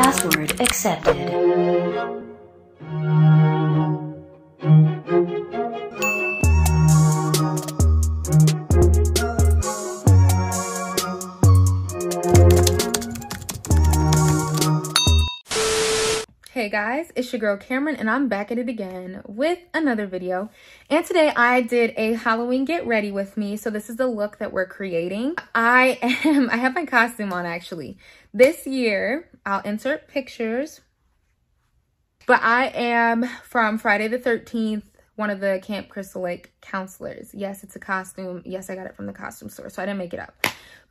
Password accepted. Hey guys, it's your girl Cameron and I'm back at it again with another video. And today I did a Halloween get ready with me. So this is the look that we're creating. I have my costume on actually. This year, I'll insert pictures, but I am from Friday the 13th, one of the Camp Crystal Lake counselors. Yes, it's a costume. Yes, I got it from the costume store, so I didn't make it up.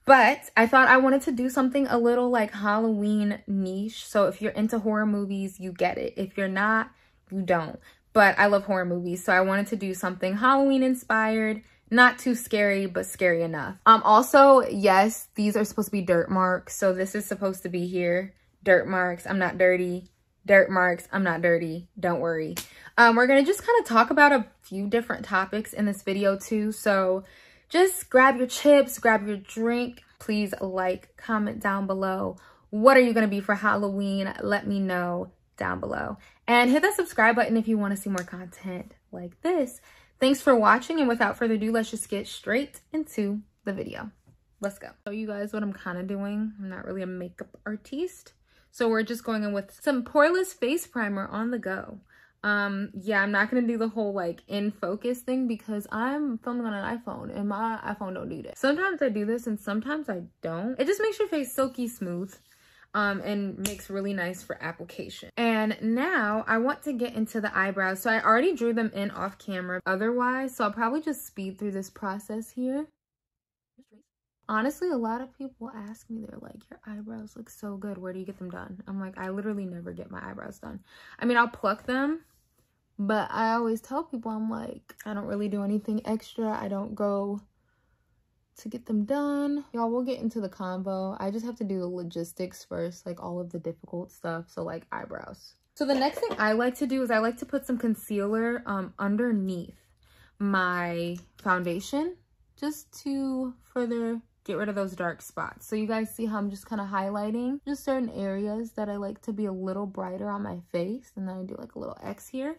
But I thought I wanted to do something a little like Halloween niche. So if you're into horror movies, you get it. If you're not, you don't. But I love horror movies, so I wanted to do something Halloween inspired. Not too scary, but scary enough. Also, yes, these are supposed to be dirt marks. So this is supposed to be here. Dirt marks, I'm not dirty. Dirt marks, I'm not dirty. Don't worry. We're gonna just kind of talk about a few different topics in this video too. So just grab your chips, grab your drink. Please like, comment down below. What are you gonna be for Halloween? Let me know down below. And hit that subscribe button if you wanna see more content like this. Thanks for watching, and without further ado, let's just get straight into the video. Let's go. Show you guys what I'm kind of doing. I'm not really a makeup artiste. So we're just going in with some poreless face primer on the go. Yeah, I'm not gonna do the whole like in focus thing because I'm filming on an iPhone and my iPhone don't do that. Sometimes I do this and sometimes I don't. It just makes your face silky smooth and makes really nice for application. And now I want to get into the eyebrows. So I already drew them in off camera otherwise, so I'll probably just speed through this process here. Honestly, a lot of people ask me, they're like, your eyebrows look so good. Where do you get them done? I'm like, I literally never get my eyebrows done. I mean, I'll pluck them, but I always tell people, I'm like, I don't really do anything extra. I don't go to get them done. Y'all, we'll get into the convo. I just have to do the logistics first, like all of the difficult stuff. So like eyebrows. So the next thing I like to do is I like to put some concealer underneath my foundation just to further get rid of those dark spots. So you guys see how I'm just kind of highlighting just certain areas that I like to be a little brighter on my face. And then I do like a little X here.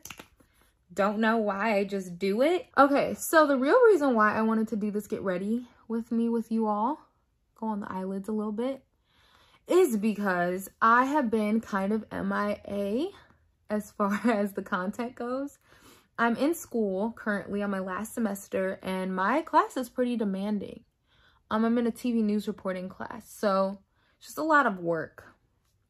Don't know why, I just do it. Okay, so the real reason why I wanted to do this get ready with me with you all, go on the eyelids a little bit, is because I have been kind of MIA as far as the content goes. I'm in school currently on my last semester and my class is pretty demanding. I'm in a TV news reporting class, so it's just a lot of work.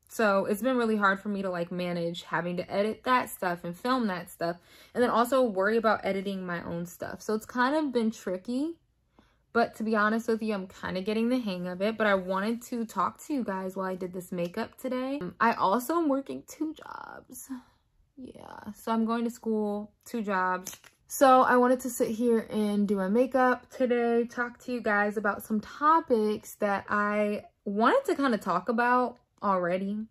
So it's been really hard for me to like manage having to edit that stuff and film that stuff and then also worry about editing my own stuff. So it's kind of been tricky, but to be honest with you, I'm kind of getting the hang of it. But I wanted to talk to you guys while I did this makeup today. I also am working 2 jobs. Yeah, so I'm going to school, 2 jobs. So I wanted to sit here and do my makeup today, talk to you guys about some topics that I wanted to kind of talk about already.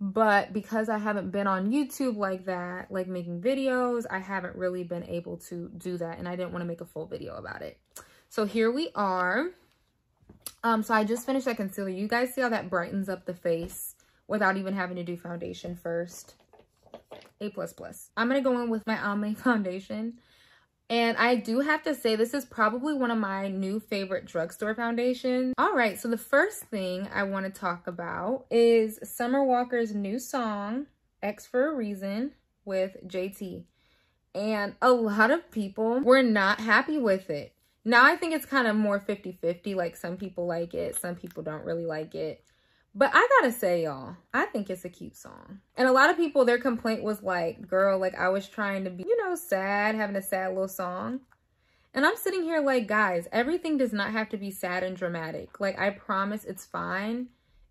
But because I haven't been on YouTube like that, like making videos, I haven't really been able to do that. And I didn't want to make a full video about it. So here we are. So I just finished that concealer. You guys see how that brightens up the face without even having to do foundation first? A++. I'm gonna go in with my Almay foundation, and I do have to say this is probably one of my new favorite drugstore foundations. All right, so the first thing I want to talk about is Summer Walker's new song X for a Reason with JT, and a lot of people were not happy with it. Now I think it's kind of more 50-50, like some people like it, some people don't really like it. But I gotta say, y'all, I think it's a cute song. And a lot of people, their complaint was like, girl, like I was trying to be, you know, sad, having a sad little song. And I'm sitting here like, guys, everything does not have to be sad and dramatic. Like, I promise it's fine.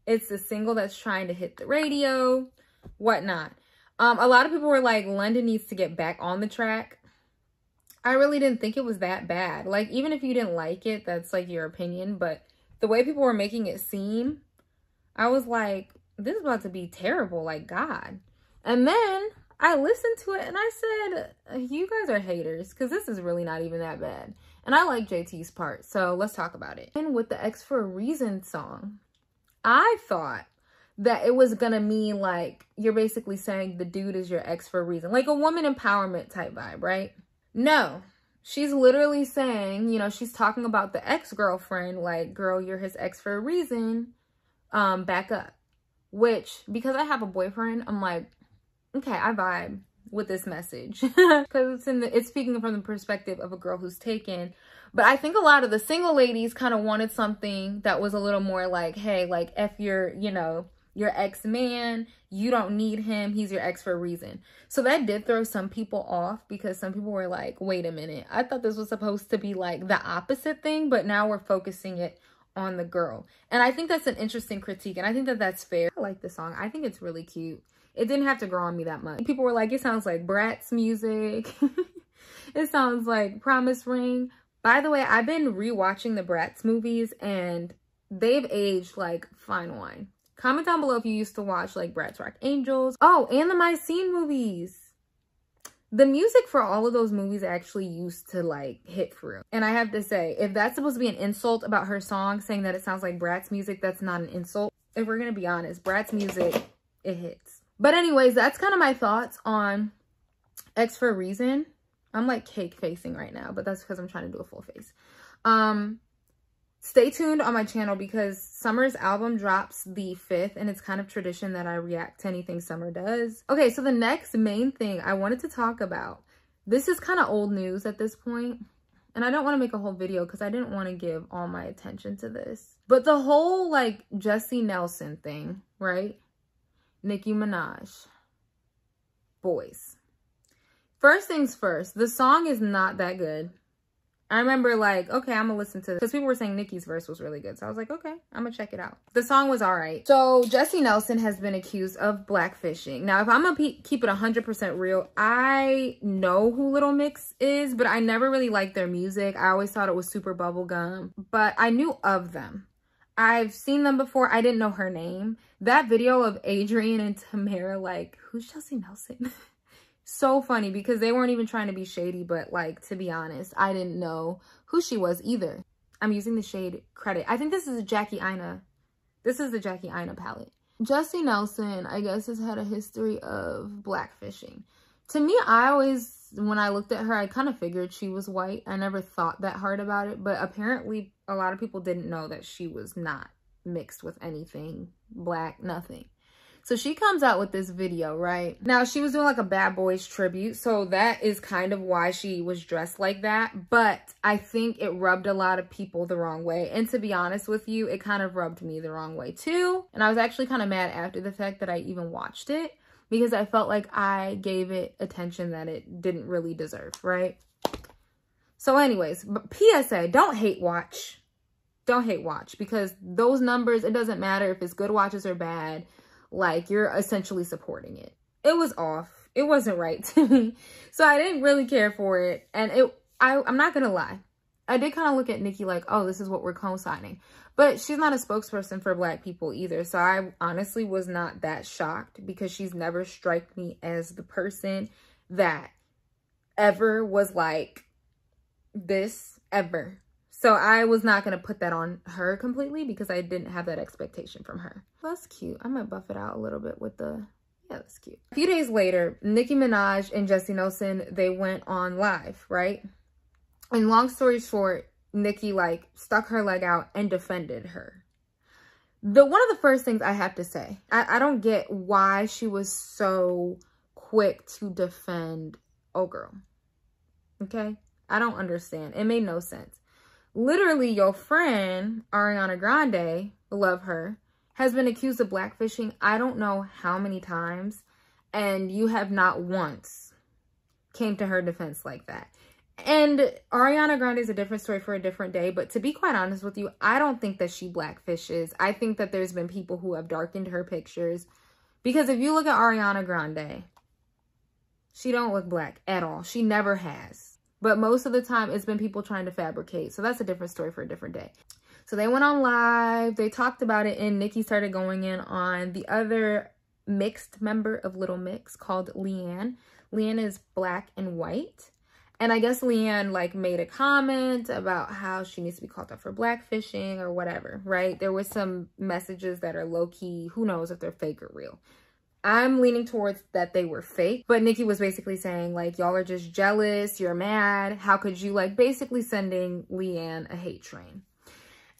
It's a single that's trying to hit the radio, whatnot. A lot of people were like, London needs to get back on the track. I really didn't think it was that bad. Like, even if you didn't like it, that's like your opinion. But the way people were making it seem, I was like, this is about to be terrible, like God. And then I listened to it and I said, you guys are haters because this is really not even that bad. And I like JT's part, so let's talk about it. And with the X for a Reason song, I thought that it was gonna mean like you're basically saying the dude is your ex for a reason, like a woman empowerment type vibe, right? No, she's literally saying, you know, she's talking about the ex-girlfriend, like, girl, you're his ex for a reason, back up. Which, because I have a boyfriend, I'm like, okay, I vibe with this message because it's speaking from the perspective of a girl who's taken. But I think a lot of the single ladies kind of wanted something that was a little more like, hey, like, F your, you know, your ex-man, you don't need him, he's your ex for a reason. So that did throw some people off, because some people were like, wait a minute, I thought this was supposed to be like the opposite thing, but now we're focusing it on the girl. And I think that's an interesting critique, and I think that that's fair. I like the song. I think it's really cute. It didn't have to grow on me that much. People were like, it sounds like Bratz music. It sounds like Promise Ring. By the way, I've been rewatching the Bratz movies, and they've aged like fine wine. Comment down below if you used to watch like Bratz Rock Angels. Oh, and the My Scene movies. The music for all of those movies actually used to like hit through. And I have to say, if that's supposed to be an insult about her song, saying that it sounds like Bratz music, that's not an insult. If we're gonna be honest, Bratz music, it hits. But anyways, that's kind of my thoughts on X for a Reason. I'm like cake facing right now, but that's because I'm trying to do a full face. Stay tuned on my channel because Summer's album drops the 5th, and it's kind of tradition that I react to anything Summer does. Okay, so the next main thing I wanted to talk about, this is kind of old news at this point, and I don't want to make a whole video because I didn't want to give all my attention to this. But the whole like Jessie Nelson thing, right? Nicki Minaj. Boys. First things first, the song is not that good. I remember like, okay, I'm gonna listen to this, because people were saying Nicki's verse was really good. So I was like, okay, I'm gonna check it out. The song was all right. So Jessie Nelson has been accused of blackfishing. Now, if I'm gonna keep it 100% real, I know who Little Mix is, but I never really liked their music. I always thought it was super bubblegum, but I knew of them. I've seen them before. I didn't know her name. That video of Adrian and Tamara, like, who's Jessie Nelson? So funny, because they weren't even trying to be shady, but like, to be honest, I didn't know who she was either. I'm using the shade credit. I think this is a Jackie Aina. This is the Jackie Aina palette. Jessie Nelson, I guess, has had a history of blackfishing. To me, I always, when I looked at her, I kind of figured she was white. I never thought that hard about it, but apparently a lot of people didn't know that she was not mixed with anything black, nothing. So she comes out with this video, right? Now, she was doing like a Bad Boys tribute, so that is kind of why she was dressed like that. But I think it rubbed a lot of people the wrong way. And to be honest with you, it kind of rubbed me the wrong way too. And I was actually kind of mad after the fact that I even watched it, because I felt like I gave it attention that it didn't really deserve, right? So anyways, but PSA, don't hate watch. Don't hate watch, because those numbers, it doesn't matter if it's good watches or bad. Like, you're essentially supporting it. It was off. It wasn't right to me. So I didn't really care for it. And I'm not gonna lie, I did kind of look at Nicki like, oh, this is what we're co-signing. But she's not a spokesperson for black people either. So I honestly was not that shocked, because she's never struck me as the person that ever was like this, ever. So I was not going to put that on her completely, because I didn't have that expectation from her. That's cute. I might buff it out a little bit with the, yeah, that's cute. A few days later, Nicki Minaj and Jessie Nelson, they went on live, right? And long story short, Nicki like stuck her leg out and defended her. One of the first things I have to say, I don't get why she was so quick to defend old girl. Okay? I don't understand. It made no sense. Literally, your friend, Ariana Grande, love her, has been accused of blackfishing I don't know how many times, and you have not once came to her defense like that. And Ariana Grande is a different story for a different day, but to be quite honest with you, I don't think that she blackfishes. I think that there's been people who have darkened her pictures, because if you look at Ariana Grande, she don't look black at all. She never has. But most of the time, it's been people trying to fabricate. So that's a different story for a different day. So they went on live. They talked about it. And Nicki started going in on the other mixed member of Little Mix called Leanne. Leanne is black and white. And I guess Leanne like made a comment about how she needs to be called out for blackfishing or whatever, right? There was some messages that are low-key, who knows if they're fake or real. I'm leaning towards that they were fake, but Nikki was basically saying like, y'all are just jealous, you're mad. How could you, like, basically sending Leanne a hate train.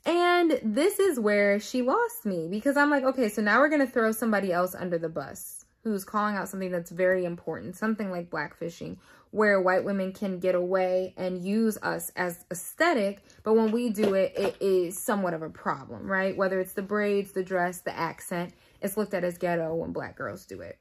And this is where she lost me, because I'm like, okay, so now we're going to throw somebody else under the bus who's calling out something that's very important, something like blackfishing, where white women can get away and use us as aesthetic, but when we do it, it is somewhat of a problem, right? Whether it's the braids, the dress, the accent, it's looked at as ghetto when black girls do it.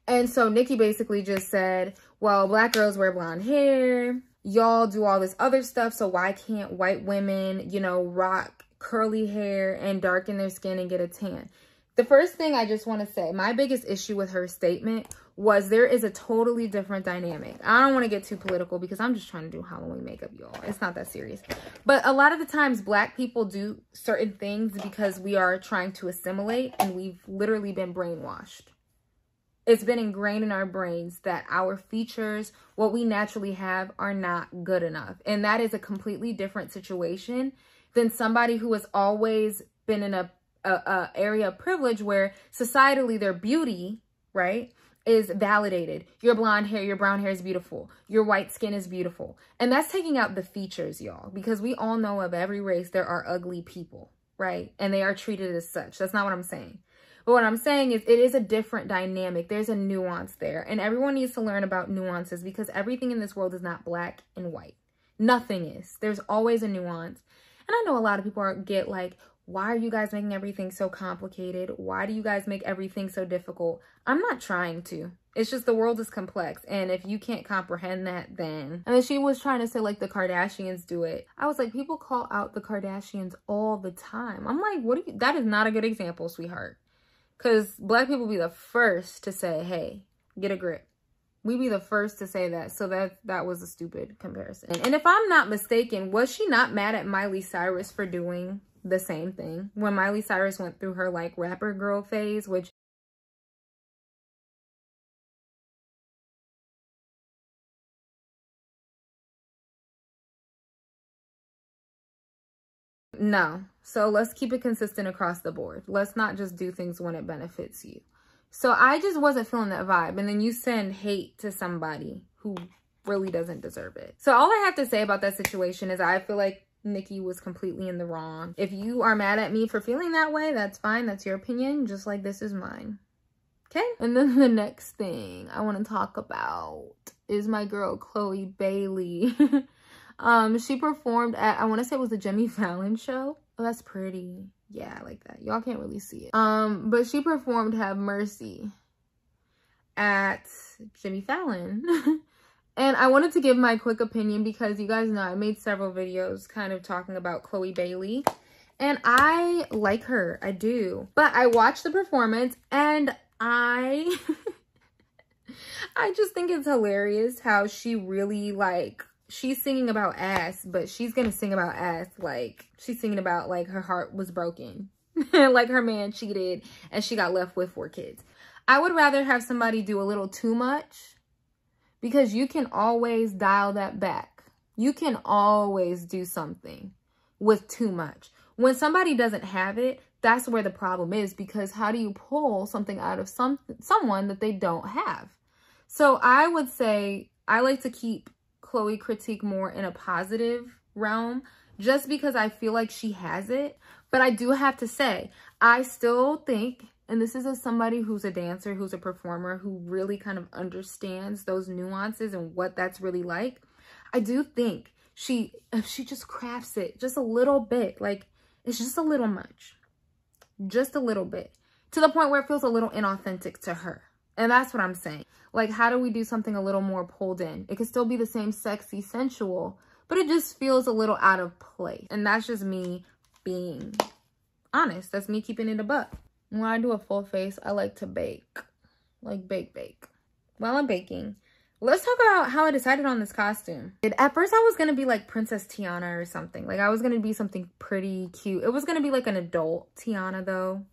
And so Nikki basically just said, well, black girls wear blonde hair, y'all do all this other stuff, so why can't white women, you know, rock curly hair and darken their skin and get a tan? The first thing I just want to say, my biggest issue with her statement was there is a totally different dynamic. I don't want to get too political because I'm just trying to do Halloween makeup, y'all. It's not that serious. But a lot of the times black people do certain things because we are trying to assimilate, and we've literally been brainwashed. It's been ingrained in our brains that our features, what we naturally have, are not good enough. And that is a completely different situation than somebody who has always been in a area of privilege where societally their beauty, right, is validated. Your blonde hair, your brown hair is beautiful. Your white skin is beautiful. And that's taking out the features, y'all, because we all know of every race there are ugly people, right? And they are treated as such. That's not what I'm saying. But what I'm saying is it is a different dynamic. There's a nuance there. And everyone needs to learn about nuances, because everything in this world is not black and white. Nothing is. There's always a nuance. And I know a lot of people get like, why are you guys making everything so complicated? Why do you guys make everything so difficult? I'm not trying to. It's just the world is complex. And if you can't comprehend that, then... And then she was trying to say, like, the Kardashians do it. I was like, people call out the Kardashians all the time. I'm like, what do you... That is not a good example, sweetheart. Because black people be the first to say, hey, get a grip. We be the first to say that. So that was a stupid comparison. And if I'm not mistaken, was she not mad at Miley Cyrus for doing the same thing when Miley Cyrus went through her like rapper girl phase, which no. So let's keep it consistent across the board. Let's not just do things when it benefits you. So I just wasn't feeling that vibe. And then you send hate to somebody who really doesn't deserve it. So all I have to say about that situation is I feel like Nikki was completely in the wrong. If you are mad at me for feeling that way, that's fine. That's your opinion, just like this is mine. Okay? And then the next thing I want to talk about is my girl, Chloe Bailey. She performed at, I want to say it was the Jimmy Fallon show. Oh, that's pretty. Yeah, I like that. Y'all can't really see it. But she performed Have Mercy at Jimmy Fallon. And I wanted to give my quick opinion because you guys know I made several videos kind of talking about Chloe Bailey. And I like her. I do. But I watched the performance and I just think it's hilarious how she really like, she's singing about ass, but she's gonna sing about ass like she's singing about like her heart was broken. Like her man cheated and she got left with 4 kids. I would rather have somebody do a little too much, because you can always dial that back. You can always do something with too much. When somebody doesn't have it, that's where the problem is, because how do you pull something out of someone that they don't have? So I would say I like to keep Chloe critique more in a positive realm, just because I feel like she has it. But I do have to say, I still think, and this is as somebody who's a dancer, who's a performer, who really kind of understands those nuances and what that's really like. I do think if she just crafts it just a little bit, like it's just a little much, just a little bit, to the point where it feels a little inauthentic to her. And that's what I'm saying. Like, how do we do something a little more pulled in? It could still be the same sexy, sensual, but it just feels a little out of place. And that's just me being honest. That's me keeping it a buck. When I do a full face, I like to bake. Like bake. While I'm baking, let's talk about how I decided on this costume. At first, I was going to be like Princess Tiana or something. Like, I was going to be something pretty cute. It was going to be like an adult Tiana, though.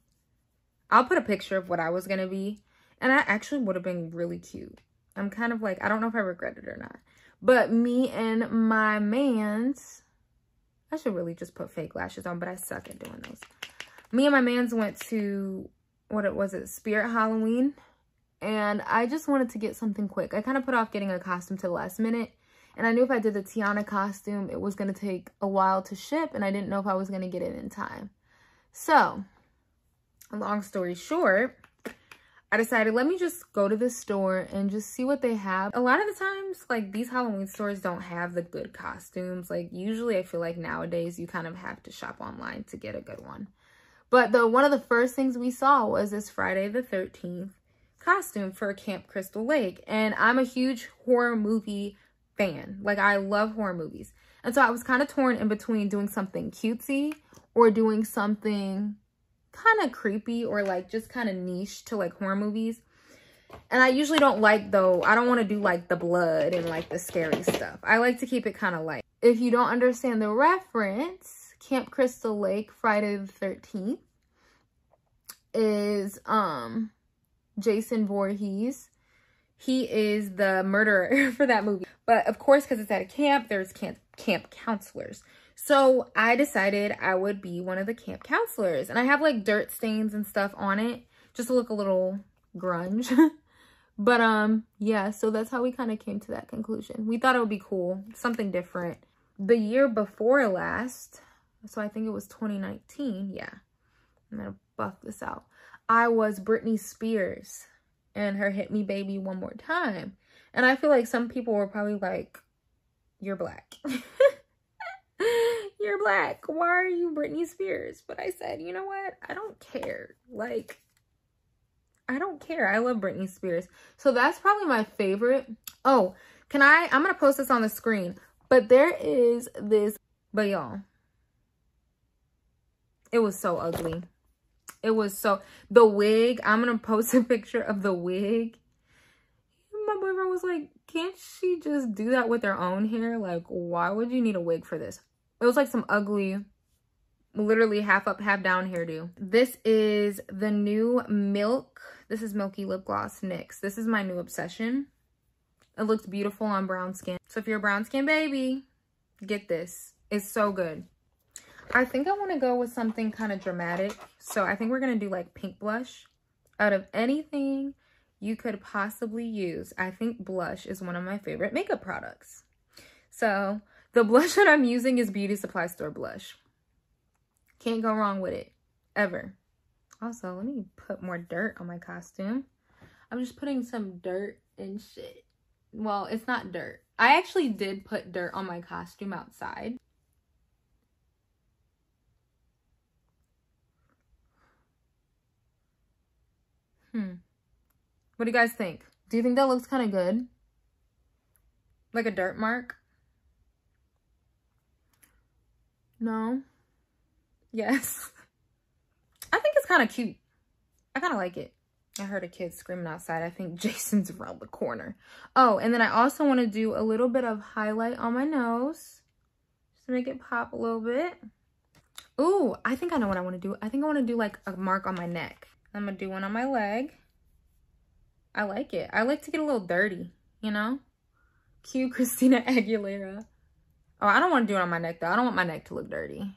I'll put a picture of what I was going to be. And I actually would have been really cute. I'm kind of like, I don't know if I regret it or not. But me and my mans, I should really just put fake lashes on, but I suck at doing those. Me and my mans went to, Spirit Halloween. And I just wanted to get something quick. I kind of put off getting a costume to the last minute. And I knew if I did the Tiana costume, it was going to take a while to ship. And I didn't know if I was going to get it in time. So, long story short, I decided, let me just go to the store and just see what they have. A lot of the times, like, these Halloween stores don't have the good costumes. Like, usually I feel like nowadays you kind of have to shop online to get a good one. But one of the first things we saw was this Friday the 13th costume for Camp Crystal Lake. And I'm a huge horror movie fan. Like, I love horror movies. And so I was kind of torn in between doing something cutesy or doing something kind of creepy or like just kind of niche to like horror movies. And I usually don't like, though, I don't want to do like the blood and like the scary stuff. I like to keep it kind of light. If you don't understand the reference, Camp Crystal Lake Friday the 13th is Jason Voorhees. He is the murderer for that movie. But of course, because it's at a camp, there's camp counselors. So I decided I would be one of the camp counselors. And I have like dirt stains and stuff on it just to look a little grunge. But yeah, so that's how we kind of came to that conclusion. We thought it would be cool, something different. The year before last, so I think it was 2019. Yeah, I'm gonna buff this out. I was Britney Spears and her Hit Me Baby One More Time. And I feel like some people were probably like, you're black. You're black. Why are you Britney Spears? But I said, you know what? I don't care. Like, I don't care. I love Britney Spears. So that's probably my favorite. Oh, I'm going to post this on the screen. But there is this, but y'all, it was so ugly. It was so, the wig, I'm going to post a picture of the wig. My boyfriend was like, can't she just do that with her own hair? Like, why would you need a wig for this? It was like some ugly, literally half up, half down hairdo. This is the new Milk. This is Milky Lip Gloss NYX. This is my new obsession. It looks beautiful on brown skin. So if you're a brown skin baby, get this. It's so good. I think I want to go with something kind of dramatic. So I think we're going to do like pink blush. Out of anything you could possibly use, I think blush is one of my favorite makeup products. So the blush that I'm using is Beauty Supply Store blush. Can't go wrong with it, ever. Also, let me put more dirt on my costume. I'm just putting some dirt and shit. Well, it's not dirt. I actually did put dirt on my costume outside. What do you guys think? Do you think that looks kind of good? Like a dirt mark? No? Yes. I think it's kind of cute. I kind of like it. I heard a kid screaming outside. I think Jason's around the corner. Oh, and then I also want to do a little bit of highlight on my nose. Just to make it pop a little bit. Ooh, I think I know what I want to do. I think I want to do like a mark on my neck. I'm going to do one on my leg. I like it. I like to get a little dirty, you know? Cue Christina Aguilera. Oh, I don't want to do it on my neck, though. I don't want my neck to look dirty.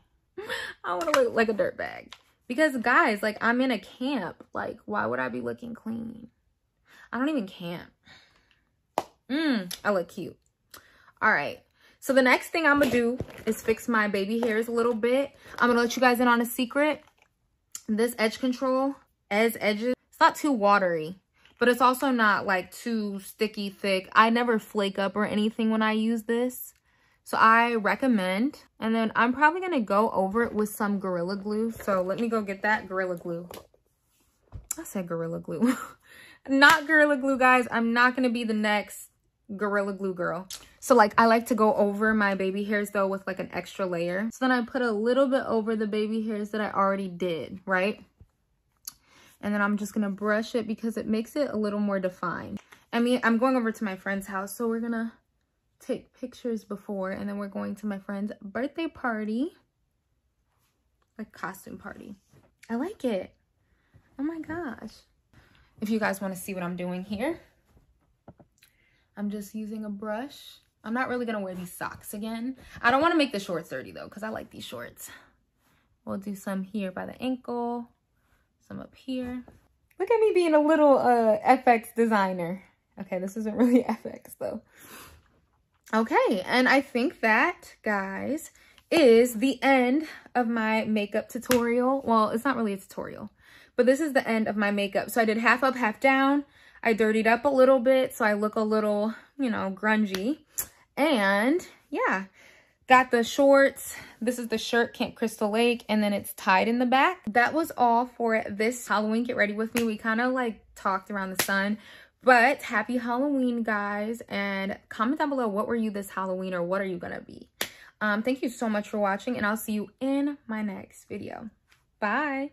I want to look like a dirt bag. Because, guys, like, I'm in a camp. Like, why would I be looking clean? I don't even camp. I look cute. All right. So, the next thing I'm going to do is fix my baby hairs a little bit. I'm going to let you guys in on a secret. This edge control, edges, it's not too watery. But it's also not like too sticky thick. I never flake up or anything when I use this. So I recommend. And then I'm probably going to go over it with some Gorilla Glue. So let me go get that Gorilla Glue. I said Gorilla Glue. Not Gorilla Glue, guys. I'm not going to be the next Gorilla Glue girl. So like I like to go over my baby hairs though with like an extra layer. So then I put a little bit over the baby hairs that I already did, right? And then I'm just going to brush it because it makes it a little more defined. I mean, I'm going over to my friend's house. So we're going to take pictures before. And then we're going to my friend's birthday party. Like costume party. I like it. Oh my gosh. If you guys want to see what I'm doing here. I'm just using a brush. I'm not really gonna wear these socks again. I don't want to make the shorts dirty though, because I like these shorts. We'll do some here by the ankle, some up here. Look at me being a little FX designer. Okay, this isn't really FX though. Okay, and I think that, guys, is the end of my makeup tutorial. Well, it's not really a tutorial, but this is the end of my makeup. So I did half up, half down. I dirtied up a little bit, so I look a little, you know, grungy. And yeah, got the shorts. This is the shirt, Camp Crystal Lake, and then it's tied in the back. That was all for this Halloween Get Ready With Me. We kind of like talked around the sun, but happy Halloween, guys. And comment down below, what were you this Halloween, or what are you gonna be? Thank you so much for watching, and I'll see you in my next video. Bye.